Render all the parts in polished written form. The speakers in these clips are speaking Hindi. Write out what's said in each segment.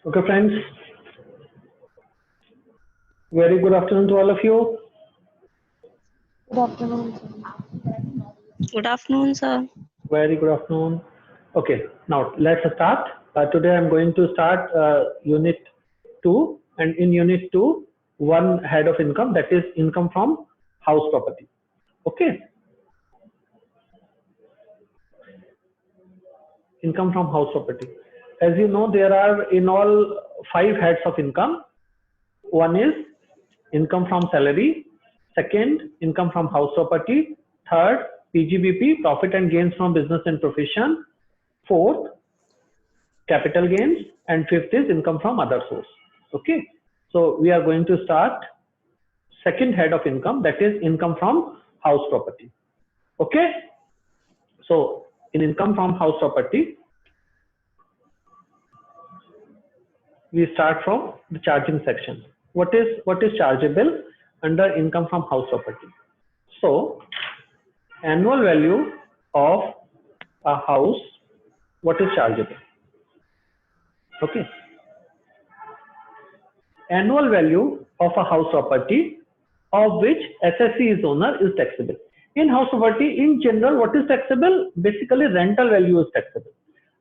Okay, friends. Very good afternoon to all of you. Good afternoon, sir. Good afternoon, sir. Very good afternoon. Okay, now let's start. Today I'm going to start Unit 2, and in Unit 2, one head of income, that is income from house property. Okay. Income from house property. As you know, there are in all 5 heads of income. One is income from salary. Second, income from house property. Third, PGBP, profit and gains from business and profession. Fourth, capital gains. And fifth is income from other source. Okay. So we are going to start second head of income, that is income from house property. Okay. So in income from house property, we start from the charging section. What is chargeable under income from house property? So annual value of a house, what is chargeable? Okay. Annual value of a house property of which SSC is owner is taxable. In house property, in general, what is taxable? Basically, rental value is taxable.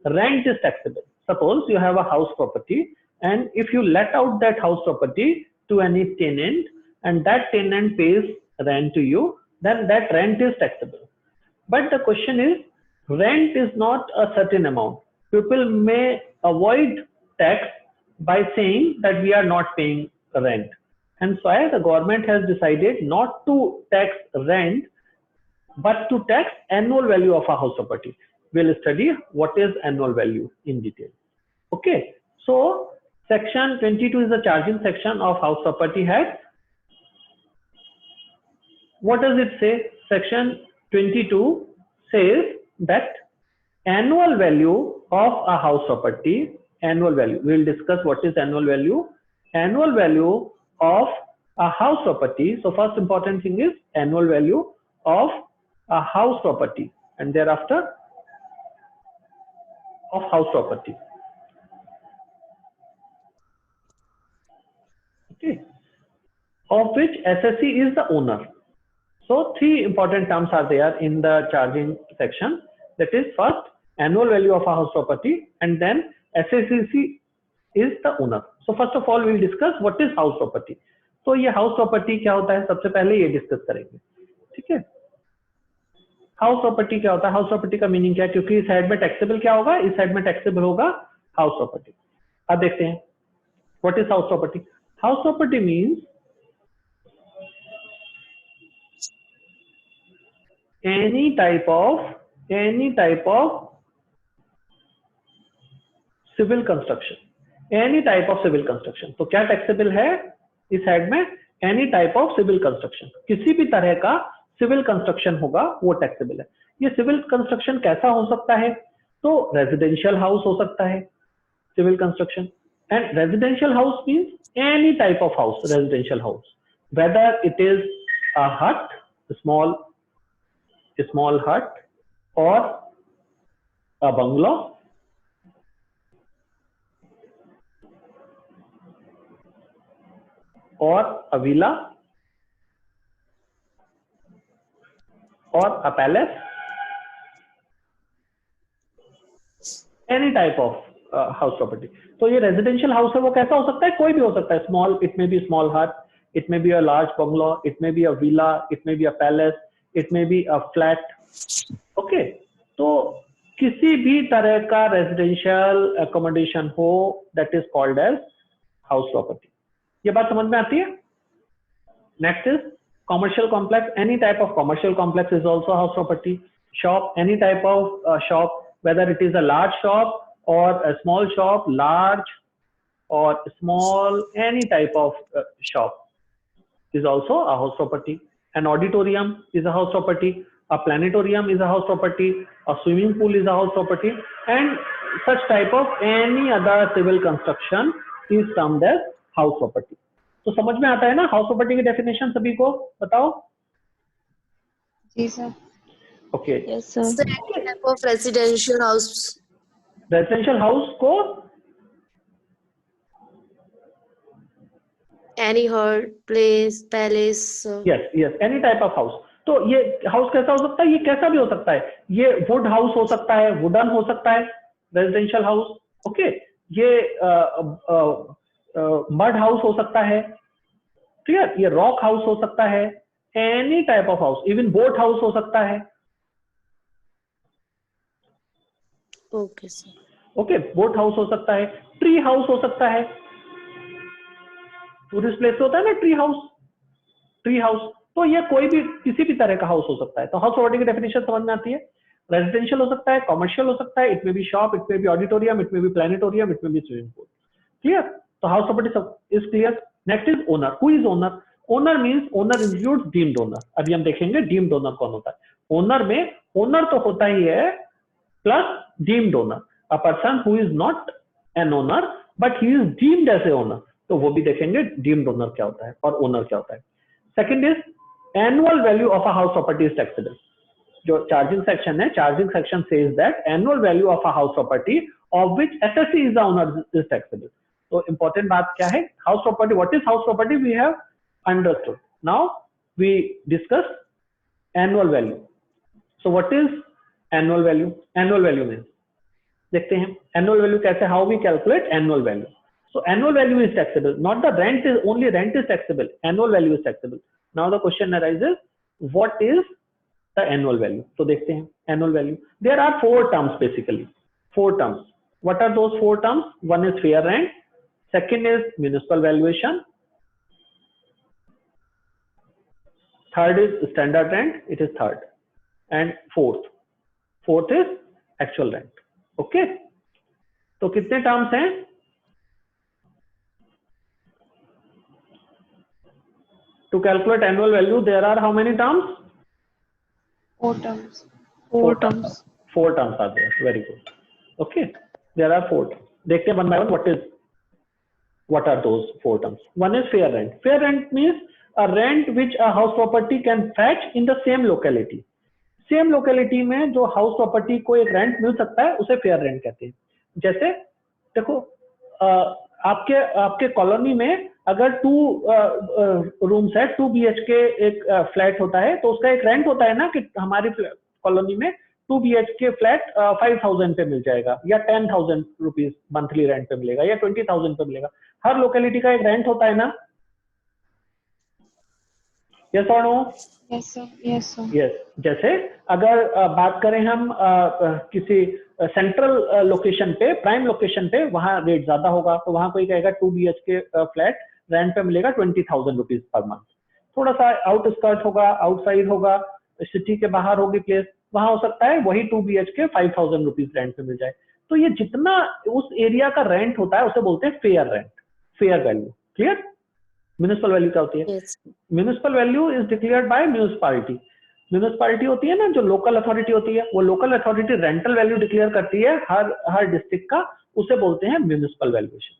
Rent is taxable. Suppose you have a house property, and if you let out that house property to any tenant, and that tenant pays rent to you, then that rent is taxable. But the question is, rent is not a certain amount. People may avoid tax by saying that we are not paying rent. And so the government has decided not to tax rent, but to tax annual value of a house property. We'll study what is annual value in detail. Okay. So section 22 is the charging section of house property head. What does it say? Section 22 says that annual value of a house property, annual value, we will discuss what is annual value. Annual value of a house property. So first important thing is annual value of a house property, and thereafter of house property. Okay. Of which SSC is the owner. So 3 important terms are there in the charging section. That is, first annual value of a house property, and then SSC is the owner. So first of all, we will discuss what is house property. तो ये हाउस प्रॉपर्टी क्या होता है, सबसे पहले ये डिस्कस करेंगे. ठीक है. हाउस प्रॉपर्टी क्या होता है, हाउस प्रॉपर्टी का मीनिंग क्या है, क्योंकि इस साइड में टैक्सेबल क्या होगा, इस साइड में टैक्सेबल होगा हाउस प्रॉपर्टी. अब देखते हैं what is house property. House property means any type of civil construction. Any type of civil construction. तो क्या टैक्सेबल है इस साइड में? any type of civil construction. किसी भी तरह का सिविल कंस्ट्रक्शन होगा वो टैक्सेबल है. ये सिविल कंस्ट्रक्शन कैसा हो सकता है? तो रेजिडेंशियल हाउस हो सकता है civil construction. And residential house means any type of house. Residential house, whether it is a hut, small hut, or a bungalow, or a villa, or a palace, any type of house property. तो ये रेजिडेंशियल हाउस है, वो कैसा हो सकता है? कोई भी हो सकता है. Small, it may be small hut, it may be a large bungalow, it may be a villa, it may be a palace, it may be a flat. Okay. तो किसी भी तरह का रेजिडेंशियल अकोमोडेशन हो, that is called as house property. ये बात समझ में आती है? Next is commercial complex. Any type of commercial complex is also house property. Shop, any type of shop, whether it is a large shop or a small shop, large or small, any type of shop is also a house property. An auditorium is a house property. A planetarium is a house property. A swimming pool is a house property. And such type of any other civil construction is termed as house property. तो समझ में आता है ना हाउस प्रॉपर्टी की डेफिनेशन? सभी को बताओ. जी sir. Okay. Yes, sir. So any type of residential house. Residential house को Any hut, place, palace. Yes yes any type of house. तो ये हाउस कैसा हो सकता है, ये कैसा भी हो सकता है, ये वुड हाउस हो सकता है, वुडन हो सकता है रेजिडेंशियल हाउस, ओके। ये मड हाउस हो सकता है, क्लियर, ये रॉक हाउस हो सकता है, any type of house, even boat house हो सकता है, Okay, sir. Okay, boat house हो सकता है, ट्री हाउस हो सकता है, टूरिस्ट प्लेस होता है ना ट्री हाउस, ट्री हाउस। तो ये कोई भी किसी भी तरह का हाउस हो सकता है। तो हाउस प्रॉपर्टी की डेफिनेशन समझ में आती है। रेजिडेंशियल हो सकता है, कमर्शियल हो सकता है, इट में बी शॉप, इट में बी ऑडिटोरियम, इट में बी प्लानिटोरियम, इट में बी स्विमिंग पूल, क्लियर। तो house property is clear. Next is owner. Who is owner? Owner means owner includes deemed owner. अभी हम देखेंगे डीम्ड ओनर कौन होता है। ओनर में ओनर तो होता ही है plus deemed owner, a person who is not an owner but he is deemed as a owner. तो वो भी देखेंगे डीम्ड ओनर क्या होता है और ओनर क्या होता है। Second is annual value of a house property is taxable. जो चार्जिंग सेक्शन है, charging section says that annual value of a house property of which assessee is the owner is taxable. तो इंपॉर्टेंट बात क्या है, house property, what is house property we have understood. Now we discuss annual value. So what is annual value? Annual value means, देखते हैं एनुअल वैल्यू कैसे, how we calculate annual value. So annual value is taxable, not the rent is only, rent is taxable, annual value is taxable. Now the question arises, what is the annual value? So देखते हैं annual value. There are four terms basically, four terms. What are those four terms? One is fair rent, second is municipal valuation, third is standard rent, it is third, and fourth is actual rent. Okay, तो कितने terms हैं? To calculate annual value, there are how many terms? 4 terms. Four terms. Four terms are there. Very good. Okay, there are 4 terms. देखते हैं one by one. What are those 4 terms? One is fair rent. Fair rent means a rent which a house property can fetch in the same locality. Same locality में जो house property को एक rent मिल सकता है उसे fair rent कहते हैं। जैसे देखो आपके कॉलोनी में अगर 2 रूम्स है, 2 BHK एक फ्लैट होता है, तो उसका एक रेंट होता है ना कि हमारी कॉलोनी में 2 BHK फ्लैट 5,000 पे मिल जाएगा, या 10,000 रुपीज मंथली रेंट पे मिलेगा, या 20,000 पे मिलेगा। हर लोकेलिटी का एक रेंट होता है ना, यस और no? Yes, sir. Yes, sir. Yes. जैसे अगर बात करें हम किसी सेंट्रल लोकेशन पे, प्राइम लोकेशन पे, वहां रेट ज्यादा होगा, तो वहां कोई कहेगा 2 BHK फ्लैट रेंट पे मिलेगा 20,000 रुपीज पर मंथ। थोड़ा सा आउटस्कर्ट होगा, आउटसाइड होगा, सिटी के बाहर होगी प्लेस, वहां हो सकता है वही 2 BHK 5,000 रुपीज रेंट पे मिल जाए। तो ये जितना उस एरिया का रेंट होता है उसे बोलते हैं fair rent, fair value, clear. Municipal value क्या होती है? Yes. Municipal value is declared by municipality. Municipality होती है ना, जो लोकल अथॉरिटी होती है, वो local authority rental value declare करती है हर डिस्ट्रिक्ट का, उसे बोलते हैं municipal valuation.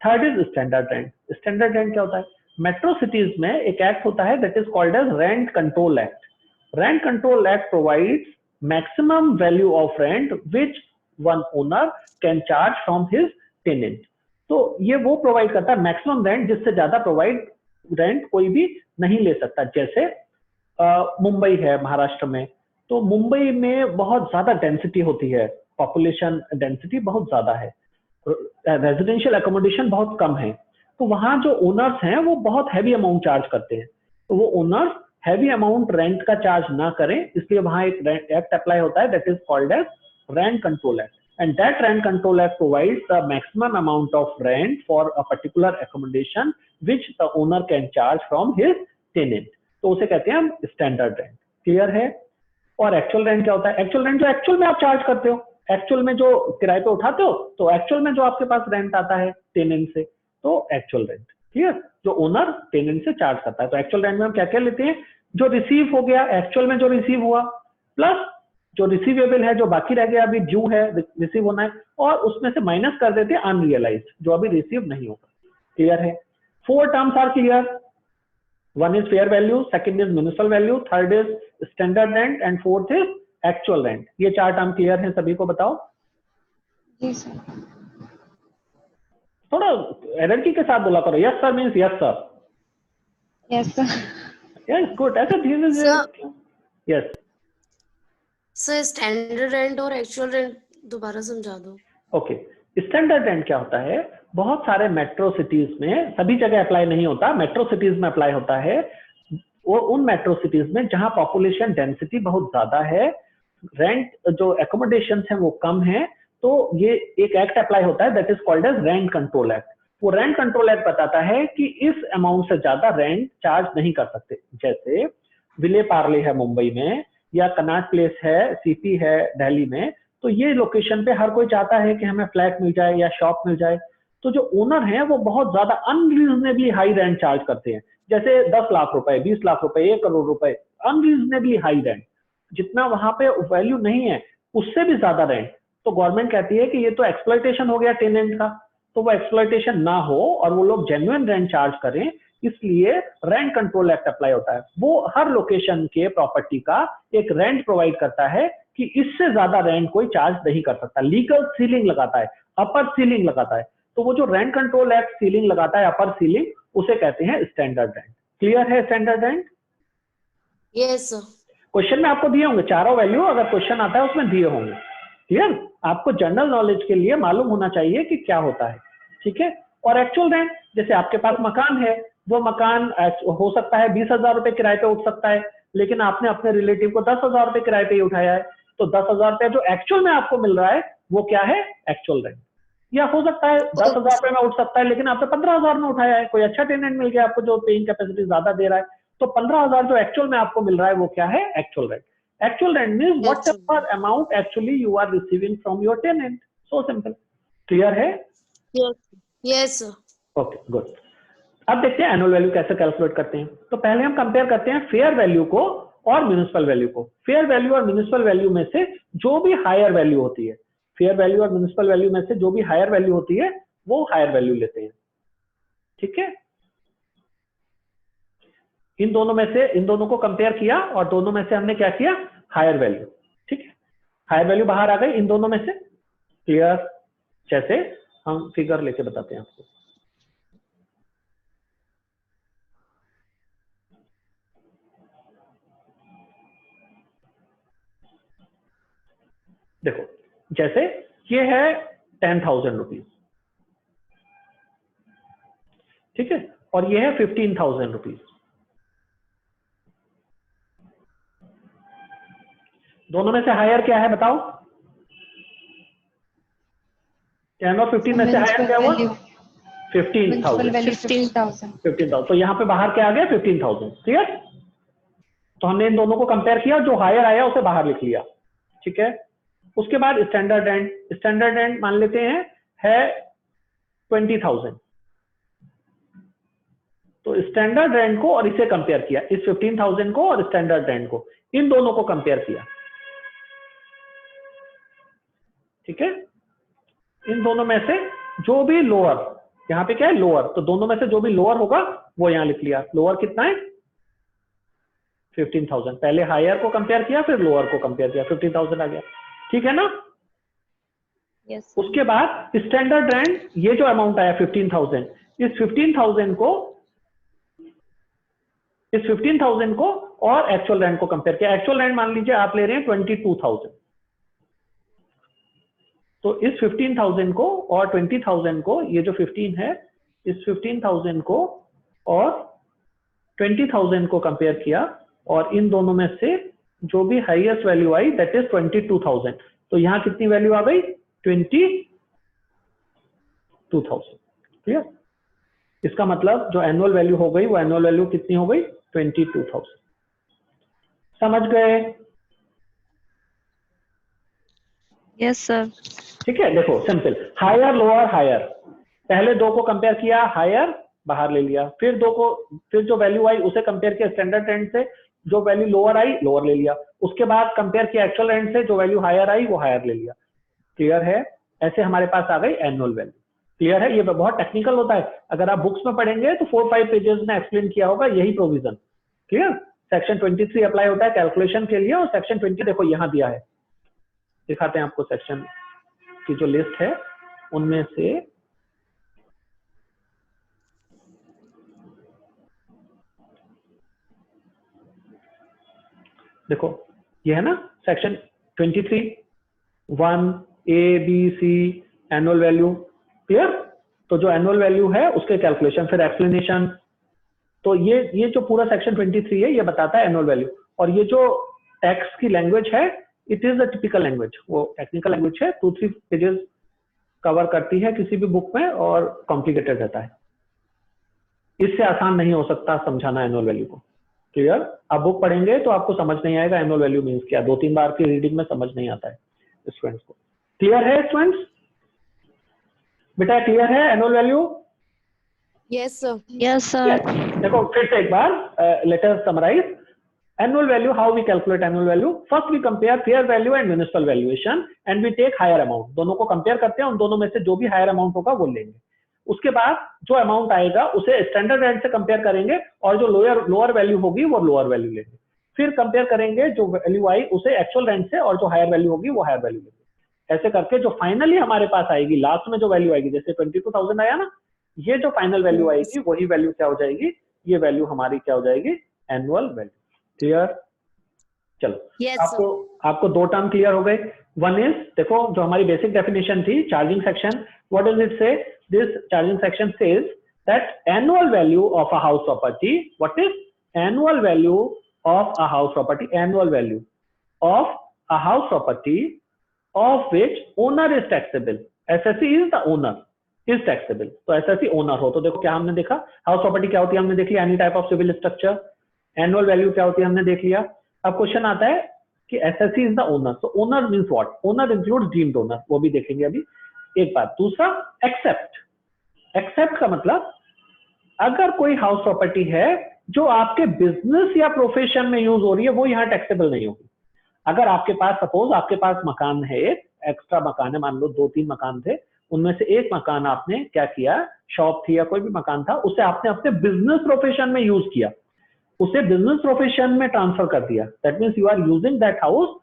Third is standard rent. Standard rent क्या होता है? मेट्रो सिटीज में एक एक्ट होता है that is called as rent control act. Rent control act provides maximum value of rent which one owner can charge from his tenant. तो ये वो प्रोवाइड करता है मैक्सिमम रेंट, जिससे ज्यादा प्रोवाइड रेंट कोई भी नहीं ले सकता। जैसे मुंबई है महाराष्ट्र में, तो मुंबई में बहुत ज्यादा डेंसिटी होती है, पॉपुलेशन डेंसिटी बहुत ज्यादा है, रेजिडेंशियल एकोमोडेशन बहुत कम है, तो वहां जो ओनर्स हैं वो बहुत हैवी अमाउंट चार्ज करते हैं। तो वो ओनर्स हैवी अमाउंट रेंट का चार्ज ना करें, इसलिए वहां एक एक्ट अप्लाई होता है that is called as rent control act, and that rent control act provides the maximum amount of rent for a particular accommodation which the owner can charge from his tenant. तो उसे कहते हैं हम स्टैंडर्ड रेंट, क्लियर है। और एक्चुअल रेंट क्या होता है? एक्चुअल रेंट जो एक्चुअल में आप चार्ज करते हो, एक्चुअल में जो किराए पे उठाते हो, तो एक्चुअल में जो आपके पास रेंट आता है टेनेंट से, तो एक्चुअल रेंट, क्लियर, जो ओनर टेनेंट से चार्ज करता है। तो एक्चुअल रेंट में हम क्या क्या लेते हैं? जो रिसीव हो गया एक्चुअल में, जो रिसीव हुआ, प्लस जो रिसीवेबल है, जो बाकी रह गया अभी ड्यू है, रिसीव होना है, और उसमें से माइनस कर देते हैं अनरियलाइज्ड, जो अभी रिसीव नहीं होगा, क्लियर है। 4 terms are clear. One is fair value, second is municipal value, third is standard rent, and fourth is actual rent. ये 4 टर्म क्लियर हैं सभी को? बताओ। जी सर। थोड़ा एनर्जी के साथ बोला करो। Yes sir means yes sir. Yes sir. Yes good. ऐसे धीरे धीरे। Sir yes sir standard rent और एक्चुअल रेंट दोबारा समझा दो। ओके। स्टैंडर्ड रेंट क्या होता है, बहुत सारे मेट्रो सिटीज में, सभी जगह अप्लाई नहीं होता, मेट्रो सिटीज में अप्लाई होता है। वो उन मेट्रो सिटीज में जहां पॉपुलेशन डेंसिटी बहुत ज्यादा है, रेंट जो एकोमोडेशन है वो कम है, तो ये एक एक्ट अप्लाई होता है that is called as rent control act. वो रेंट कंट्रोल एक्ट बताता है कि इस अमाउंट से ज्यादा रेंट चार्ज नहीं कर सकते। जैसे विले पार्ले है मुंबई में, या कनॉट प्लेस है, सीपी है दिल्ली में, तो ये लोकेशन पे हर कोई चाहता है कि हमें फ्लैट मिल जाए या शॉप मिल जाए। तो जो ओनर है वो बहुत ज्यादा अनरीजनेबली हाई रेंट चार्ज करते हैं, जैसे 10 लाख रुपए, 20 लाख रुपए, 1 करोड़ रुपए, अनरीजनेबली हाई रेंट। जितना वहां पे वैल्यू नहीं है उससे भी ज्यादा रेंट। तो गवर्नमेंट कहती है कि ये तो एक्सप्लॉइटेशन हो गया टेनेंट का, तो वो एक्सप्लॉइटेशन ना हो और वो लोग जेन्युइन रेंट चार्ज करें, इसलिए रेंट कंट्रोल एक्ट अप्लाई होता है। वो हर लोकेशन के प्रॉपर्टी का एक रेंट प्रोवाइड करता है कि इससे ज्यादा रेंट कोई चार्ज नहीं कर सकता। लीगल सीलिंग लगाता है, अपर सीलिंग लगाता है। तो वो जो रेंट कंट्रोल एक्ट सीलिंग लगाता है, अपर सीलिंग, उसे कहते हैं स्टैंडर्ड रेंट। क्लियर है standard rent? Yes sir. Question में आपको दिए होंगे चारों वैल्यू, अगर क्वेश्चन आता है उसमें दिए होंगे। क्लियर? आपको जनरल नॉलेज के लिए मालूम होना चाहिए कि क्या होता है। ठीक है? और एक्चुअल रेंट, जैसे आपके पास मकान है, वो मकान हो सकता है 20,000 रुपए किराए पे उठ सकता है, लेकिन आपने अपने रिलेटिव को 10,000 रुपए किराए पे ही उठाया है, तो 10,000 रुपए जो एक्चुअल में आपको मिल रहा है वो क्या है? Actual rent. या हो सकता है 10,000 रुपए में उठ सकता है, लेकिन आपने 15,000 में उठाया है, कोई अच्छा टेनेंट मिल गया आपको जो पेइंग कैपेसिटी ज्यादा दे रहा है, तो 15,000 जो एक्चुअल में आपको मिल रहा है वो क्या है? Actual rent. Actual rent means whatever amount actually you are receiving from your tenant. So simple. Clear है? Yes sir. Okay good. अब देखते हैं एनुअल वैल्यू कैसे कैलकुलेट करते हैं। तो पहले हम कंपेयर करते हैं फेयर वैल्यू को और म्युनिसिपल वैल्यू को। फेयर वैल्यू और म्युनिसिपल वैल्यू में से जो भी हायर वैल्यू होती है, फेयर वैल्यू और म्युनिसिपल वैल्यू में से जो भी हायर वैल्यू होती है वो हायर वैल्यू लेते हैं। ठीक है? इन दोनों को कंपेयर किया और दोनों में से हमने क्या किया? Higher value. ठीक है? हायर वैल्यू बाहर आ गई इन दोनों में से। क्लियर? जैसे हम फिगर लेके बताते हैं आपको। देखो, जैसे ये है 10,000 रुपीज, ठीक है, और ये है 15,000 रुपीज। दोनों में से हायर क्या है बताओ? 10 और 15 में से हायर क्या हुआ? 15,000। 15,000। तो यहाँ पे बाहर क्या आ गया? 15,000। क्लियर? तो हमने इन दोनों को कंपेयर किया, जो हायर आया उसे बाहर लिख लिया। ठीक है? उसके बाद स्टैंडर्ड रेंट। स्टैंडर्ड रेंट मान लेते हैं है 20,000। तो स्टैंडर्ड रेंट को और इसे कंपेयर किया, इस 15,000 को और स्टैंडर्ड रेंट को, इन दोनों को कंपेयर किया। ठीक है? इन दोनों में से जो भी लोअर, यहाँ पे क्या है? लोअर, तो दोनों में से जो भी लोअर होगा वो यहाँ लिख लिया। लोअर कितना है? 15,000। पहले हायर को कंपेयर किया, फिर लोअर को कंपेयर किया, 15,000 आ गया। ठीक है ना? यस। उसके बाद स्टैंडर्ड रेंट, ये जो अमाउंट आया 15,000, इस 15,000 को और एक्चुअल रेंट को कंपेयर किया। एक्चुअल रेंट मान लीजिए आप ले रहे हैं 22,000, तो इस 15,000 को और 20,000 को, ये जो 15 है, इस 15,000 को और 20,000 को कंपेयर किया, और इन दोनों में से जो भी highest value I that is 22,000। तो यहां कितनी वैल्यू आ गई? 22,000। क्लियर? इसका मतलब जो एनुअल वैल्यू हो गई वो एनुअल वैल्यू कितनी हो गई? 22,000। समझ गए? Yes sir. ठीक है? देखो सिंपल, हायर लोअर हायर, पहले दो को कंपेयर किया, हायर बाहर ले लिया, फिर जो वैल्यू आई उसे कंपेयर किया स्टैंडर्ड रेंट से, जो वैल्यू लोअर आई लोअर ले लिया, उसके बाद कंपेयर किया एक्चुअल रेंट से, जो वैल्यू हायर आई वो हायर ले लिया। क्लियर है? ऐसे हमारे पास आ गई एनुअल वैल्यू। क्लियर है? ये बहुत टेक्निकल होता है, अगर आप बुक्स में पढ़ेंगे तो 4-5 पेजेस में एक्सप्लेन किया होगा यही प्रोविजन। क्लियर? सेक्शन 23 अप्लाई होता है कैलकुलेशन के लिए, और सेक्शन 20 देखो यहां दिया है, दिखाते हैं आपको सेक्शन। की जो लिस्ट है उनमें से देखो ये है ना section 23 1 A B C annual value, clear. तो जो एनुअल वैल्यू है उसके कैलकुलेशन, फिर एक्सप्लेनेशन। तो ये जो पूरा सेक्शन 23 है ये बताता है एनुअल वैल्यू। और ये जो टैक्स की लैंग्वेज है it is a typical language, वो टेक्निकल लैंग्वेज है, 2-3 पेजेस कवर करती है किसी भी बुक में और कॉम्प्लिकेटेड रहता है। इससे आसान नहीं हो सकता समझाना एनुअल वैल्यू को, क्लियर। आप बुक पढ़ेंगे तो आपको समझ नहीं आएगा एनुअल वैल्यू मीन्स क्या, 2-3 बार की रीडिंग में समझ नहीं आता है स्टूडेंट्स को। क्लियर है स्टूडेंट्स? बेटा क्लियर है annual value? Yes, sir. Yes, sir. देखो फिर से एक बार let us summarise annual value. How we calculate annual value? First we compare fair value and municipal valuation and we take higher amount. दोनों को कंपेयर करते हैं, उन दोनों में से जो भी हायर अमाउंट होगा वो लेंगे। उसके बाद जो अमाउंट आएगा उसे स्टैंडर्ड रेंट से कंपेयर करेंगे और जो लोअर वैल्यू होगी वो लोअर वैल्यू लेंगे। फिर कंपेयर करेंगे जो वैल्यू आई उसे एक्चुअल रेंट से और जो हायर वैल्यू होगी वो हायर वैल्यू लेंगे। ऐसे करके जो फाइनली हमारे पास आएगी लास्ट में जो वैल्यू आएगी, जैसे 22,000 आया ना, ये जो फाइनल वैल्यू आएगी वही वैल्यू क्या हो जाएगी, ये वैल्यू हमारी क्या हो जाएगी, एनुअल वैल्यू। क्लियर? चलो Yes, आपको दो टर्म क्लियर हो गए। वन इज, देखो जो हमारी बेसिक डेफिनेशन थी charging section, what does it say? This charging section says that annual value of a house property, what is annual value of a house property, annual value of a house property of which owner is taxable, assessee is the owner is taxable. तो एसएससी ओनर हो तो देखो क्या हमने देखा, हाउस प्रॉपर्टी क्या होती है हमने देख लिया, any type of civil structure. Annual value क्या होती है हमने देख लिया। अब क्वेश्चन आता है कि एसएससी इज द ओनर, तो owner means what? Owner includes deemed owner, वो भी देखेंगे अभी एक बात। दूसरा एक्सेप्ट, एक्सेप्ट का मतलब अगर कोई हाउस प्रॉपर्टी है जो आपके बिजनेस या प्रोफेशन में यूज हो रही है वो यहाँ टैक्सेबल नहीं होगी। अगर आपके पास सपोज आपके पास मकान है, एक एक्स्ट्रा मकान है, मान लो 2-3 मकान थे, उनमें से एक मकान आपने क्या किया, शॉप थी या कोई भी मकान था, उसे आपने अपने बिजनेस प्रोफेशन में यूज किया, उसे बिजनेस प्रोफेशन में ट्रांसफर कर दिया, that means you are using that house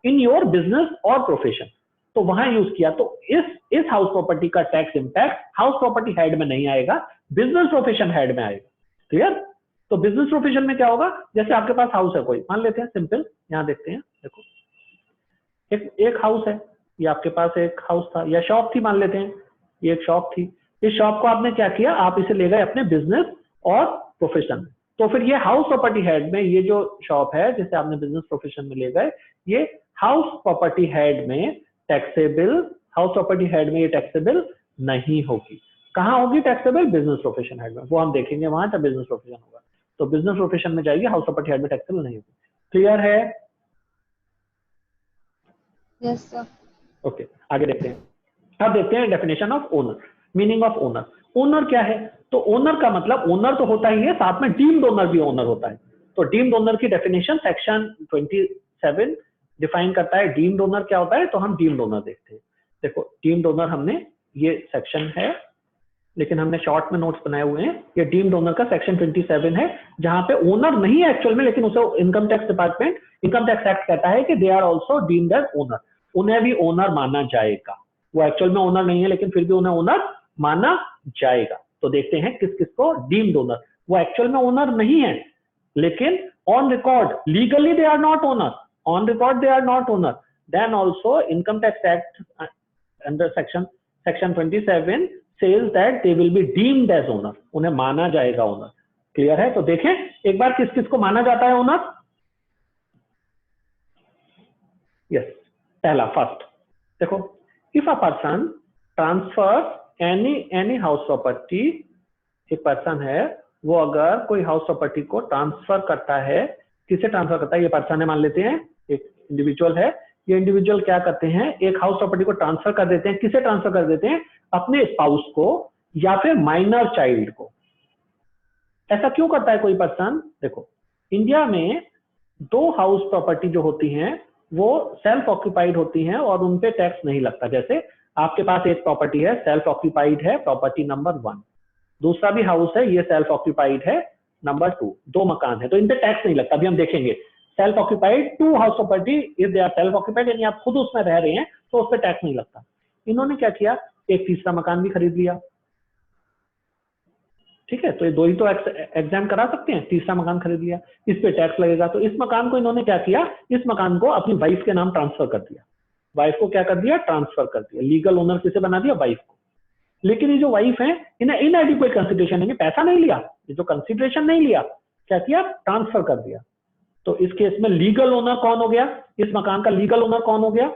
in your business और प्रोफेशन, तो वहां यूज किया। तो इस हाउस प्रॉपर्टी का tax impact house property head में नहीं आएगा, बिजनेस प्रोफेशन हेड में आएगा। क्लियर? तो बिजनेस प्रोफेशन में क्या होगा, जैसे आपके पास हाउस है कोई, मान लेते हैं सिंपल, यहां देखते हैं, देखो एक हाउस है, ये आपके पास एक हाउस था या शॉप थी, मान लेते हैं ये एक शॉप थी। इस शॉप को आपने क्या किया, आप इसे ले गए अपने बिजनेस और प्रोफेशन में, तो फिर ये हाउस प्रॉपर्टी हेड में ये जो शॉप है जिसे आपने बिजनेस प्रोफेशन में ले गए, ये हाउस प्रॉपर्टी हेड में टैक्सेबल, हाउस प्रॉपर्टी हेड में ये टैक्सेबल नहीं होगी। कहां होगी टैक्सेबल? बिजनेस प्रोफेशन हेड में, वो हम देखेंगे वहां जब बिजनेस प्रोफेशन होगा। तो बिजनेस प्रोफेशन में जाएगी, हाउस प्रॉपर्टी हेड में टैक्सेबल नहीं होगी। क्लियर है? Yes, sir. ओके, आगे देखते हैं। अब देखते हैं definition of owner, meaning of owner. Owner क्या है? तो ओनर का मतलब ओनर तो होता ही है, साथ में डीम्ड ओनर भी ओनर होता है। तो डीम्ड ओनर की डेफिनेशन सेक्शन 27 डिफाइन करता है। डीम्ड ओनर क्या होता है, तो हम डीम्ड ओनर देखते हैं। देखो डीम्ड ओनर, हमने ये सेक्शन है लेकिन हमने शॉर्ट में नोट्स बनाए हुए हैं। ये डीम्ड ओनर का सेक्शन 27 है, जहां पे ओनर नहीं है एक्चुअल में, लेकिन उसे income tax department, income tax act कहता है कि they are also deemed as owner, उन्हें भी ओनर माना जाएगा। वो एक्चुअल में ओनर नहीं है लेकिन फिर भी उन्हें ओनर माना जाएगा। तो देखते हैं किस किस को डीम्ड ओनर, वो एक्चुअल में ओनर नहीं है लेकिन on record legally they are not owner, on record they are not owner, then also income tax act under section 27 says that they will be deemed as owner, उन्हें माना जाएगा ओनर। क्लियर है? तो देखें एक बार किस किस को माना जाता है ओनर। यस, पहला फर्स्ट देखो, if a person transfer any house property, एक पर्सन है वो अगर कोई हाउस प्रॉपर्टी को ट्रांसफर करता है, किसे ट्रांसफर करता है, ये पर्सन है मान लेते हैं, एक इंडिविजुअल है, ये इंडिविजुअल क्या करते हैं, एक हाउस प्रॉपर्टी को ट्रांसफर कर देते हैं। किसे ट्रांसफर कर देते हैं? अपने स्पाउस को या फिर माइनर चाइल्ड को। ऐसा क्यों करता है कोई पर्सन? देखो इंडिया में 2 हाउस प्रॉपर्टी जो होती हैं वो सेल्फ ऑक्यूपाइड होती हैं और उनपे टैक्स नहीं लगता। जैसे आपके पास एक प्रॉपर्टी है, सेल्फ ऑक्यूपाइड है, प्रॉपर्टी नंबर 1, दूसरा भी हाउस है, ये सेल्फ ऑक्यूपाइड है, नंबर 2, 2 मकान है, तो इन पे टैक्स नहीं लगता। अभी हम देखेंगे self occupied 2 house property, if they are self occupied यानी आप खुद उसमें रह रहे हैं तो उस पर टैक्स नहीं लगता। इन्होंने क्या किया, एक तीसरा मकान भी खरीद लिया। ठीक है, तो ये दो ही तो एग्जाम करा सकते हैं, तीसरा मकान खरीद लिया, इस पे टैक्स लगेगा, तो इस मकान को इन्होंने क्या किया, इस मकान को अपनी वाइफ के नाम ट्रांसफर कर दिया। वाइफ को क्या कर दिया, ट्रांसफर कर दिया। लीगल ओनर किसे बना दिया, वाइफ को। लेकिन ये जो वाइफ है इन्हें इनएडिक्वेट कंसिडरेशन, इन्हें पैसा नहीं लिया, ये जो कंसिडरेशन नहीं लिया, क्या किया, ट्रांसफर कर दिया। तो इस केस में लीगल ओनर कौन हो गया, इस मकान का लीगल ओनर कौन हो गया,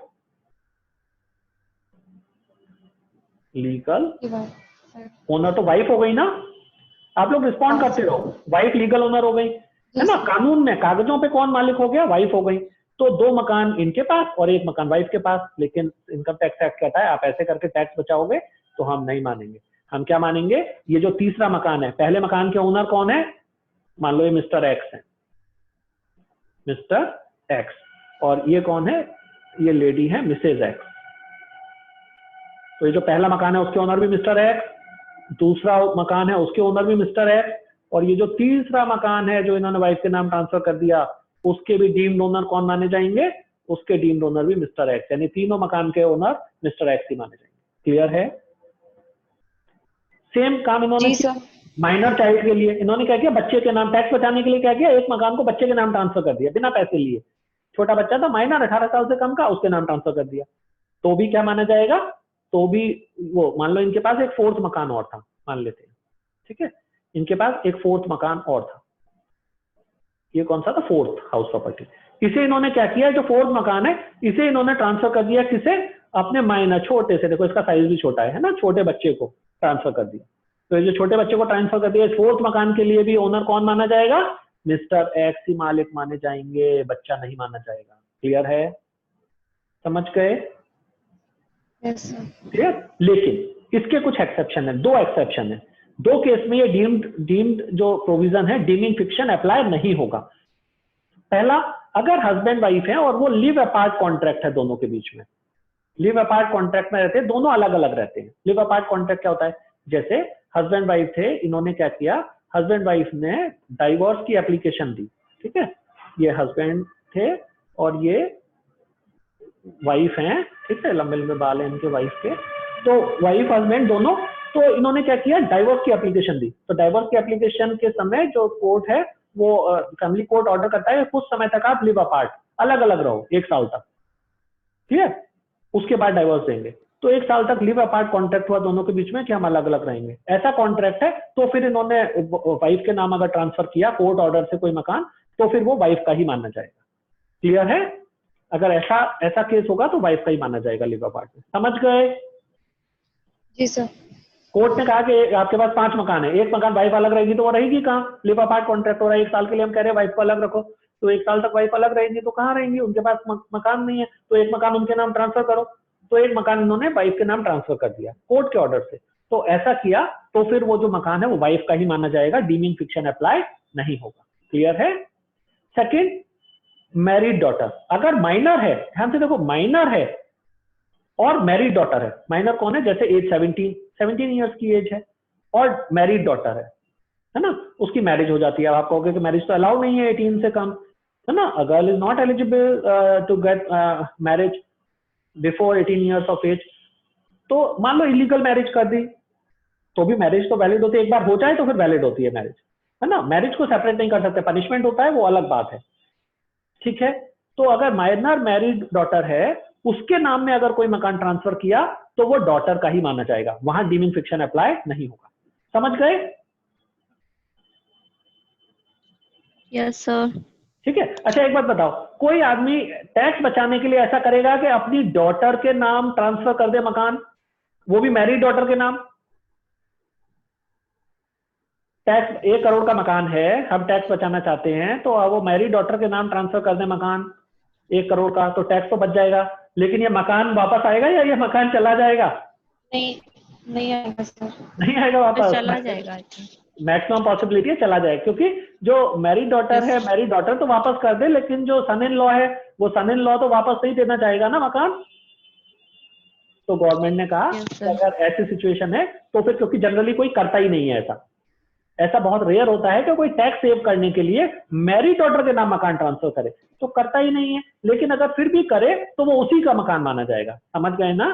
लीगल ओनर तो वाइफ हो गई ना। आप लोग रिस्पॉन्ड करते रहो, वाइफ लीगल ओनर हो गई है ना। कानून में कागजों पे कौन मालिक हो गया, वाइफ हो गई। तो दो मकान इनके पास और एक मकान वाइफ के पास, लेकिन इनकम टैक्स एक्ट कहता है आप ऐसे करके टैक्स बचाओगे, तो हम नहीं मानेंगे। हम क्या मानेंगे, ये जो तीसरा मकान है, पहले मकान के ओनर कौन है, मान लो ये मिस्टर एक्स है, मिस्टर एक्स, और ये कौन है, ये लेडी है मिसेज एक्स। तो ये जो पहला मकान है उसके ओनर भी मिस्टर एक्स, दूसरा मकान है उसके ओनर भी मिस्टर एक्स, और ये जो तीसरा मकान है जो इन्होंने वाइफ के नाम ट्रांसफर कर दिया, उसके भी डीम्ड ओनर कौन माने जाएंगे, उसके डीम्ड ओनर भी मिस्टर एक्स, यानी तीनों मकान के ओनर मिस्टर एक्स ही माने जाएंगे। क्लियर है। सेम काम इन्होंने माइनर चाइल्ड के लिए, इन्होंने क्या किया, बच्चे के नाम, टैक्स बचाने के लिए क्या किया, एक मकान को बच्चे के नाम ट्रांसफर कर दिया बिना पैसे लिए। छोटा बच्चा था माइनर, 18 साल से कम का, उसके नाम ट्रांसफर कर दिया, तो भी क्या माना जाएगा, तो भी वो, मान लो इनके पास एक फोर्थ मकान और था, मान लेते हैं, ठीक है, इनके पास एक फोर्थ मकान और था, ये कौन सा था, फोर्थ हाउस प्रॉपर्टी। इसे इन्होंने क्या किया, जो फोर्थ मकान है इसे इन्होंने ट्रांसफर कर दिया, किसे, अपने माइनर छोटे से, देखो इसका साइज भी छोटा है ना, छोटे बच्चे को ट्रांसफर कर दिया। तो ये जो छोटे बच्चे को ट्रांसफर कर दिया, फोर्थ मकान के लिए भी ओनर कौन माना जाएगा, मिस्टर एक्स ही मालिक माने जाएंगे, बच्चा नहीं माना जाएगा। क्लियर है, समझ गए, क्लियर। लेकिन इसके कुछ एक्सेप्शन है, दो एक्सेप्शन है, दो केस में ये डीम्ड जो प्रोविजन है, डीमिंग फिक्शन अप्लाई नहीं होगा। पहला, अगर हस्बैंड वाइफ है और वो लिव अपार्ट कॉन्ट्रैक्ट है दोनों के बीच में, लिव अपार्ट कॉन्ट्रैक्ट में रहते हैं, दोनों अलग अलग रहते हैं। लिव अपार्ट कॉन्ट्रैक्ट क्या होता है, जैसे हस्बैंड वाइफ थे, इन्होंने क्या किया, हस्बैंड वाइफ ने डाइवोर्स की एप्लीकेशन दी, ठीक है, ये हस्बैंड थे और ये वाइफ हैं, ठीक है, लंबे लंबे बाल हैं इनके वाइफ के, तो वाइफ हस्बैंड दोनों, तो इन्होंने क्या किया, डाइवोर्स की एप्लीकेशन दी। तो डाइवोर्स की एप्लीकेशन के समय जो कोर्ट है वो फैमिली कोर्ट ऑर्डर करता है कुछ समय तक आप लिव अपार्ट, अलग अलग रहो 1 साल तक, ठीक है, उसके बाद डाइवोर्स देंगे। तो 1 साल तक लिव अपार्ट कॉन्ट्रैक्ट हुआ दोनों के बीच में कि हम अलग अलग रहेंगे, ऐसा कॉन्ट्रैक्ट है। तो फिर इन्होंने वाइफ के नाम अगर ट्रांसफर किया कोर्ट ऑर्डर से कोई मकान, तो फिर वो वाइफ का ही माना जाएगा। क्लियर है, अगर ऐसा केस होगा तो वाइफ का ही माना जाएगा लिव अपार्ट में। समझ गए जी सर। कोर्ट ने कहा कि आपके पास 5 मकान है, एक मकान वाइफ अलग रहेगी, तो वो रहेगी कहाँ, लिव अपार्ट कॉन्ट्रैक्ट हो रहा है 1 साल के लिए, हम कह रहे हैं वाइफ को अलग रखो, तो 1 साल तक वाइफ अलग रहेगी, तो कहाँ रहेंगी, उनके पास मकान नहीं है, तो एक मकान उनके नाम ट्रांसफर करो। तो एक मकान इन्होंने वाइफ के नाम ट्रांसफर कर दिया कोर्ट के ऑर्डर से, तो ऐसा किया तो फिर वो जो मकान है वो वाइफ का ही माना जाएगा, डीमिंग फिक्शन अप्लाई नहीं होगा। क्लियर है। सेकंड, मैरिड डॉटर, अगर माइनर है, ध्यान से देखो, माइनर है और मैरिड डॉटर है, माइनर कौन है, जैसे एज 17 ईयर्स की एज है और मैरिड डॉटर है ना, उसकी मैरिज हो जाती है। आप कहोगे कि मैरिज तो अलाउ नहीं है 18 से कम, है ना, a girl is not eligible to get marriage before 18 years of age. तो मान लो इलीगल मैरिज कर दी, तो भी मैरिज तो वैलिड होती है, एक बार हो जाए तो फिर वैलिड होती है मैरिज, है ना, मैरिज को सेपरेट नहीं कर सकते, पनिशमेंट होता है वो अलग बात है, ठीक है। तो अगर माइनर मैरिड डॉटर है, उसके नाम में अगर कोई मकान ट्रांसफर किया तो वो डॉटर का ही माना जाएगा, वहां डीमिंग फिक्शन अप्लाई नहीं होगा। समझ गए, यस सर। ठीक है। अच्छा एक बात बताओ, कोई आदमी टैक्स बचाने के लिए ऐसा करेगा कि अपनी डॉटर के नाम ट्रांसफर कर दे मकान, वो भी मैरिड डॉटर के नाम, टैक्स 1 करोड़ का मकान है, हम टैक्स बचाना चाहते हैं, तो वो मैरिड डॉटर के नाम ट्रांसफर कर दे मकान 1 करोड़ का, तो टैक्स तो बच जाएगा, लेकिन ये मकान वापस आएगा या ये मकान चला जाएगा? नहीं आएगा सर। नहीं आएगा वापस, चला जाएगा। मैक्सिमम पॉसिबिलिटी है चला जाए, क्योंकि जो मैरिड डॉटर है, मैरिड डॉटर तो वापस कर दे, लेकिन जो सन इन लॉ है वो सन इन लॉ तो वापस नहीं देना चाहेगा ना मकान। तो गवर्नमेंट ने कहा कि अगर ऐसी सिचुएशन है तो फिर, क्योंकि जनरली कोई करता ही नहीं है ऐसा बहुत रेयर होता है कि कोई टैक्स सेव करने के लिए मैरिड डॉटर के नाम मकान ट्रांसफर करे, तो करता ही नहीं है। लेकिन अगर फिर भी करे तो वो उसी का मकान माना जाएगा। समझ गए ना,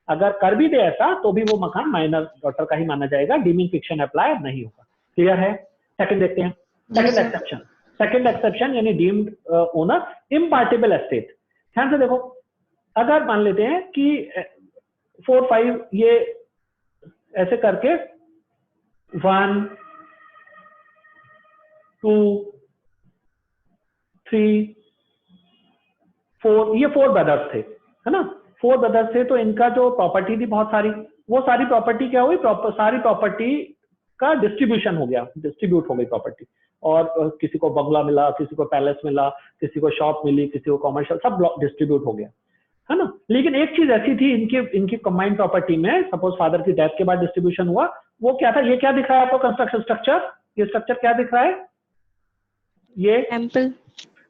अगर कर भी दे ऐसा तो भी वो मकान माइनर डॉटर का ही माना जाएगा, डीमिंग फिक्शन अप्लाई नहीं होगा। क्लियर है? सेकंड देखते हैं, सेकंड एक्सेप्शन। सेकंड एक्सेप्शन यानी डीम्ड ओनर इम्पार्टेबल एस्टेट। ध्यान से देखो, अगर मान लेते हैं कि 4 5 ये ऐसे करके 1 2 3 4, ये 4 ब्रदर्स थे, है ना, 4 ब्रदर्स थे, तो इनका जो प्रॉपर्टी थी बहुत सारी, वो सारी प्रॉपर्टी क्या हुई, सारी प्रॉपर्टी का डिस्ट्रीब्यूशन हो गया, डिस्ट्रीब्यूट हो गई प्रॉपर्टी, और किसी को बंगला मिला, किसी को पैलेस मिला, किसी को शॉप मिली, किसी को कॉमर्शियल, सब डिस्ट्रीब्यूट हो गया, है ना। लेकिन एक चीज ऐसी थी इनकी कंबाइंड प्रॉपर्टी में, सपोज फादर की डेथ के बाद डिस्ट्रीब्यूशन हुआ, वो क्या था, ये क्या दिख रहा है आपको कंस्ट्रक्शन स्ट्रक्चर, ये स्ट्रक्चर क्या दिख रहा है, ये टेम्पल।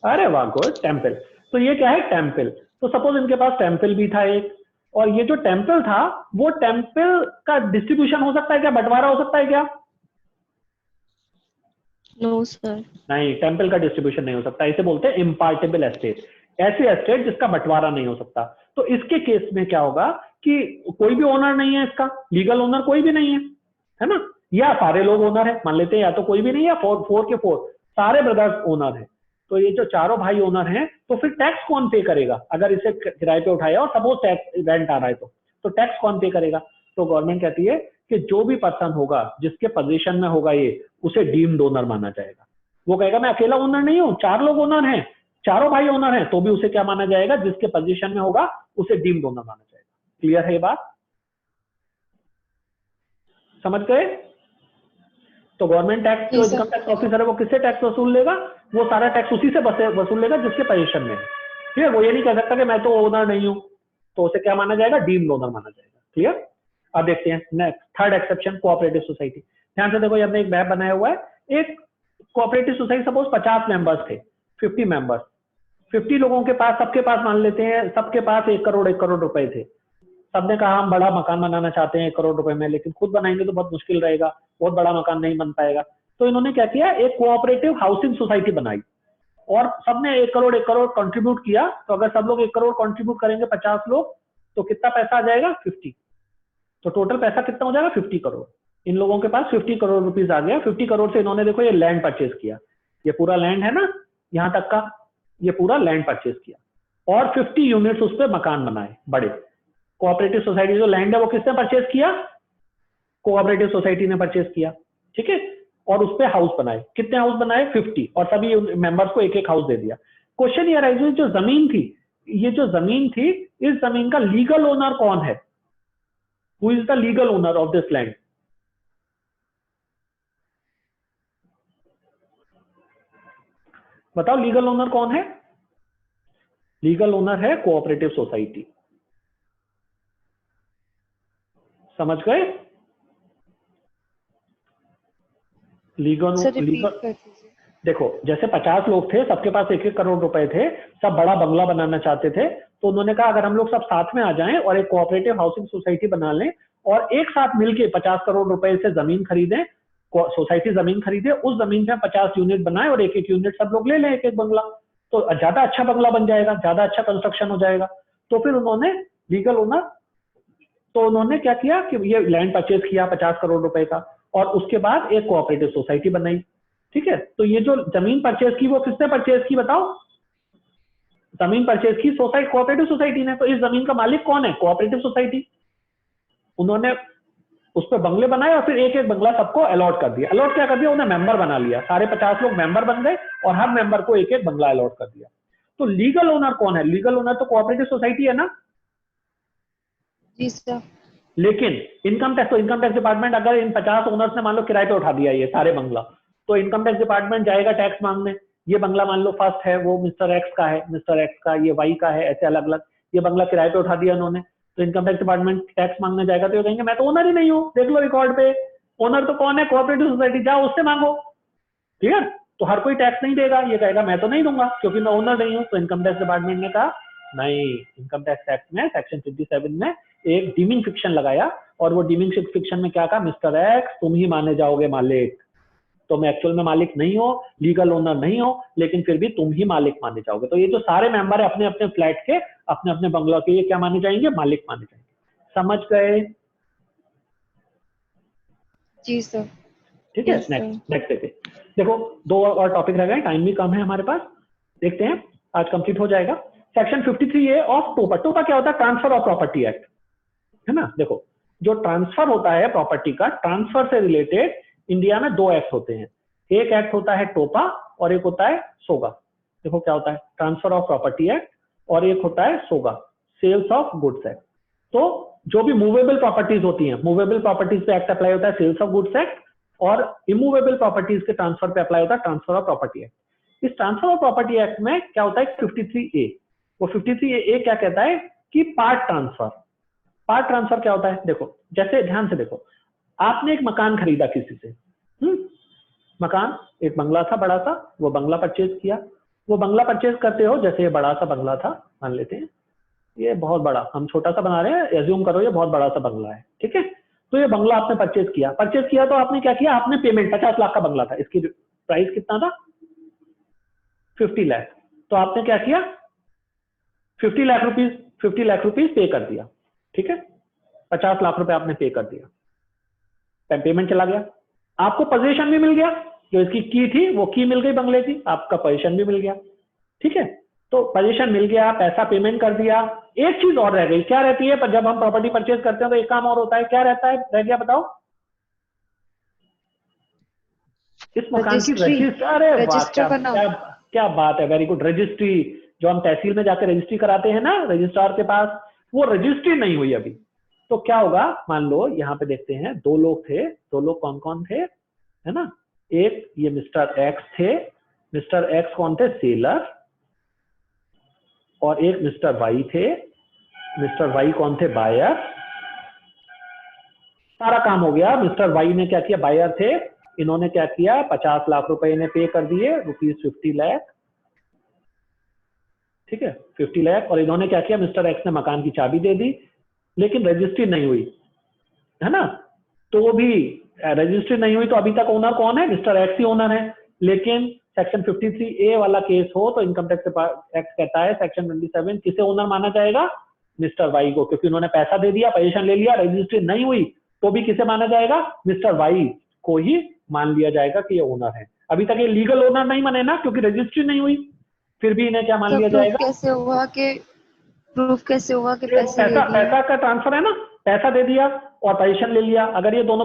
अरे वाह, गुड, टेम्पल। तो ये क्या है, टेम्पल। तो सपोज इनके पास टेम्पल भी था एक, और ये जो टेम्पल था वो टेम्पल का डिस्ट्रीब्यूशन हो सकता है क्या, बंटवारा हो सकता है क्या? No sir. नहीं, टेम्पल का डिस्ट्रीब्यूशन नहीं हो सकता, इसे बोलते हैं इम्पार्टेबल एस्टेट, ऐसे एस्टेट जिसका बंटवारा नहीं हो सकता। तो इसके केस में क्या होगा कि कोई भी ओनर नहीं है, इसका लीगल ओनर कोई भी नहीं है ना, या सारे लोग ओनर है, मान लेते हैं, या तो कोई भी नहीं है, 4 के 4 सारे ब्रदर्स ओनर है। तो ये जो चारों भाई ओनर हैं, तो फिर टैक्स कौन पे करेगा, अगर इसे किराए पे उठाया और सपोज टैक्स रेंट आ रहा है तो टैक्स कौन पे करेगा? तो गवर्नमेंट कहती है कि जो भी पर्सन होगा जिसके पोजीशन में होगा ये, उसे डीम्ड ओनर माना जाएगा। वो कहेगा मैं अकेला ओनर नहीं हूं, 4 लोग ओनर हैं, चारों भाई ओनर हैं, तो भी उसे क्या माना जाएगा, जिसके पोजीशन में होगा उसे डीम्ड ओनर माना जाएगा। क्लियर है ये बात? समझ गए? तो गवर्नमेंट टैक्स जो इनकम टैक्स ऑफिसर है वो किससे टैक्स वसूल लेगा, वो सारा टैक्स उसी से वसूल लेगा जिसके पोजीशन में है। ठीक है, वो ये नहीं कह सकता कि मैं तो ओनर नहीं हूं, तो उसे क्या माना जाएगा, डीम्ड ओनर माना जाएगा। क्लियर? अब देखते हैं next, third exception, cooperative society. ध्यान से देखो, हमने एक मैप बनाया हुआ है, एक कोऑपरेटिव सोसाइटी, सपोज 50 मेंबर्स थे, 50 मेंबर्स, 50 लोगों के पास, सबके पास मान लेते हैं सबके पास 1 करोड़ रुपए थे। सबने कहा हम बड़ा मकान बनाना चाहते हैं 1 करोड़ रुपए में, लेकिन खुद बनाएंगे तो बहुत मुश्किल रहेगा, बहुत बड़ा मकान नहीं बन पाएगा। तो इन्होंने क्या किया, एक कोऑपरेटिव हाउसिंग सोसाइटी बनाई, और सबने 1 करोड़ कंट्रीब्यूट किया। तो अगर सब लोग 1 करोड़ कंट्रीब्यूट करेंगे 50 लोग, तो कितना पैसा आ जाएगा, 50। तो टोटल पैसा कितना हो जाएगा, 50 करोड़। इन लोगों के पास 50 करोड़ रुपीज आ गया। 50 करोड़ से इन्होंने देखो ये लैंड परचेज किया, ये पूरा लैंड है ना यहाँ तक का, ये पूरा लैंड परचेज किया, और 50 यूनिट्स उस पर मकान बनाए बड़े। कोऑपरेटिव सोसाइटी जो लैंड है वो किसने परचेज किया, कोऑपरेटिव सोसाइटी ने परचेज किया, ठीक है, और उस पर हाउस बनाए। कितने हाउस बनाए, 50, और सभी मेंबर्स को एक एक हाउस दे दिया। क्वेश्चन ये राइज, जो जमीन थी, ये जो जमीन थी, इस जमीन का लीगल ओनर कौन है, who is the legal owner of this land? बताओ लीगल ओनर कौन है? लीगल ओनर है कोऑपरेटिव सोसाइटी। समझ गए? लीगल देखो, जैसे 50 लोग थे, सबके पास 1-1 करोड़ रुपए थे, सब बड़ा बंगला बनाना चाहते थे, तो उन्होंने कहा अगर हम लोग सब साथ में आ जाएं और एक कोऑपरेटिव हाउसिंग सोसाइटी बना लें और एक साथ मिलके 50 करोड़ रुपए से जमीन खरीदें, सोसाइटी जमीन खरीदे, उस जमीन पे 50 यूनिट बनाए और एक एक यूनिट सब लोग ले लें, एक एक बंगला, तो ज्यादा अच्छा बंगला बन जाएगा, ज्यादा अच्छा कंस्ट्रक्शन हो जाएगा। तो फिर उन्होंने लीगल ओनर, तो उन्होंने क्या किया कि ये लैंड परचेज किया 50 करोड़ रुपए का, और उसके बाद एक कोऑपरेटिव सोसाइटी बनाई। ठीक है, तो ये जो जमीन परचेज की वो किसने परचेज की, बताओ? जमीन परचेज की सोसाइटी, कोऑपरेटिव सोसाइटी ने। तो इस जमीन का मालिक कौन है, कोऑपरेटिव सोसाइटी। उन्होंने उस पर बंगले बनाए और फिर एक एक बंगला सबको अलॉट कर दिया। अलॉट क्या कर दिया, उन्हें मेंबर बना लिया, सारे 50 लोग मेंबर बन गए और हर मेंबर को एक एक बंगला अलॉट कर दिया। तो लीगल ओनर कौन है, लीगल ओनर तो कोऑपरेटिव सोसाइटी है ना। जी सर। लेकिन इनकम टैक्स, तो इनकम टैक्स डिपार्टमेंट अगर इन 50 ओनर्स ने मान लो किराए पे उठा दिया ये सारे बंगला, तो इनकम टैक्स डिपार्टमेंट जाएगा टैक्स मांगने। ये बंगला मान लो फर्स्ट है, वो मिस्टर एक्स का है, मिस्टर एक्स का, ये वाई का है, ऐसे अलग अलग ये बंगला किराए पे उठा दिया उन्होंने, तो इनकम टैक्स डिपार्टमेंट टैक्स मांगने जाएगा तो ये कहेंगे मैं तो ओनर ही नहीं हूँ, देख लो रिकॉर्ड पे, ओनर तो कौन है, कोऑपरेटिव सोसाइटी, जाओ उससे मांगो। ठीक है, तो हर कोई टैक्स नहीं देगा, ये कहेगा मैं तो नहीं दूंगा क्योंकि मैं ओनर नहीं हूँ। तो इनकम टैक्स डिपार्टमेंट ने कहा नहीं, इनकम टैक्स एक्ट में सेक्शन 57 में एक डीमिंग फिक्शन लगाया, और वो डीमिंग फिक्शन में क्या कहा, मिस्टर एक्स तुम ही माने जाओगे मालिक, तुम एक्चुअल में मालिक नहीं हो, लीगल ओनर नहीं हो, लेकिन फिर भी तुम ही मालिक माने जाओगे। तो ये जो सारे मेंबर है अपने अपने फ्लैट के, अपने अपने बंगला के, ये क्या माने जाएंगे, मालिक माने जाएंगे। समझ गए? जी सर। ठीक है, Yes, sir. नेक्स्ट देखिए। देखो 2 और टॉपिक रह गए, टाइम भी कम है हमारे पास, देखते हैं आज कंप्लीट हो जाएगा। सेक्शन 53A ऑफ टोपा। टोपा क्या होता है? ट्रांसफर ऑफ प्रॉपर्टी एक्ट, है ना। देखो जो ट्रांसफर होता है प्रॉपर्टी का, ट्रांसफर से रिलेटेड इंडिया में 2 एक्ट होते हैं। एक एक्ट होता है टोपा और एक होता है सोगा। देखो क्या होता है, ट्रांसफर ऑफ प्रॉपर्टी एक्ट, और एक होता है सोगा, सेल्स ऑफ गुड्स एक्ट। तो जो भी मूवेबल प्रॉपर्टीज होती हैं, मूवेबल प्रॉपर्टीज पे एक्ट अप्लाई होता है सेल्स ऑफ गुड्स एक्ट, और इमूवेबल प्रॉपर्टीज के ट्रांसफर पे अप्लाई होता है ट्रांसफर ऑफ प्रॉपर्टी एक्ट। इस ट्रांसफर ऑफ प्रॉपर्टी एक्ट में क्या होता है? 53A। वो 53A क्या कहता है कि पार्ट ट्रांसफर। पार्ट ट्रांसफर क्या होता है? देखो जैसे ध्यान से देखो, आपने एक मकान खरीदा किसी से, मकान, एक बंगला था बड़ा सा, वो बंगला परचेज किया। वो बंगला परचेज करते हो, जैसे ये बड़ा सा बंगला था, मान लेते हैं ये बहुत बड़ा, हम छोटा सा बना रहे हैं, एज्यूम करो ये बहुत बड़ा सा बंगला है, ठीक है। तो ये बंगला आपने परचेज किया तो आपने क्या किया? आपने पेमेंट, 50 लाख का बंगला था, इसकी प्राइस कितना था? 50 लाख। तो आपने क्या किया? 50 लाख रुपीज पे कर दिया, ठीक है। 50 लाख रुपए आपने पे कर दिया, पेमेंट चला गया, आपको पोजीशन भी मिल गया, जो इसकी की थी वो की मिल गई बंगले की, आपका पोजीशन भी मिल गया, ठीक है। तो पोजीशन मिल गया, पैसा पेमेंट कर दिया। एक चीज और रह गई, क्या रहती है? पर जब हम प्रॉपर्टी परचेज करते हैं तो एक काम और होता है, क्या रहता है, रह गया बताओ? इस मकान की रजिस्ट्री। रजिस्ट्री। अरे वाह, रजिस्टर क्या करना। क्या क्या बात है, वेरी गुड। रजिस्ट्री, जो हम तहसील में जाकर रजिस्ट्री कराते हैं ना रजिस्ट्रार के पास, वो रजिस्ट्री नहीं हुई अभी। तो क्या होगा? मान लो यहाँ पे देखते हैं, 2 लोग थे, 2 लोग कौन कौन थे, है ना। एक ये मिस्टर एक्स थे, मिस्टर एक्स कौन थे? सेलर। और एक मिस्टर वाई थे, मिस्टर वाई कौन थे? बायर। सारा काम हो गया। मिस्टर वाई ने क्या किया? बायर थे, इन्होंने क्या किया? 50 लाख रुपए इन्हें पे कर दिए, ₹50 लाख, ठीक है, 50 लाख। और इन्होंने क्या किया? मिस्टर एक्स ने मकान की चाबी दे दी, लेकिन रजिस्ट्री नहीं हुई, है ना। तो भी रजिस्ट्री नहीं हुई तो अभी तक ओनर कौन है? मिस्टर एक्स ही ओनर है। लेकिन सेक्शन 53A वाला केस हो तो इनकम टैक्स एक्ट कहता है सेक्शन 27 किसे ओनर माना जाएगा? मिस्टर वाई को, क्योंकि उन्होंने पैसा दे दिया, पोजीशन ले लिया, रजिस्ट्री नहीं हुई, तो भी किसे माना जाएगा? मिस्टर वाई को ही मान लिया जाएगा कि ये ओनर है। अभी तक ये लीगल ओनर नहीं बने ना, क्योंकि रजिस्ट्री नहीं हुई, फिर भी इन्हें क्या मान तो लिया प्रूफ जाएगा? कैसे हुआ कि पैसे दे पैसा दिए? पैसा का ट्रांसफर है ना, पैसा दे दिया और पोजीशन ले लिया। अगर ये दोनों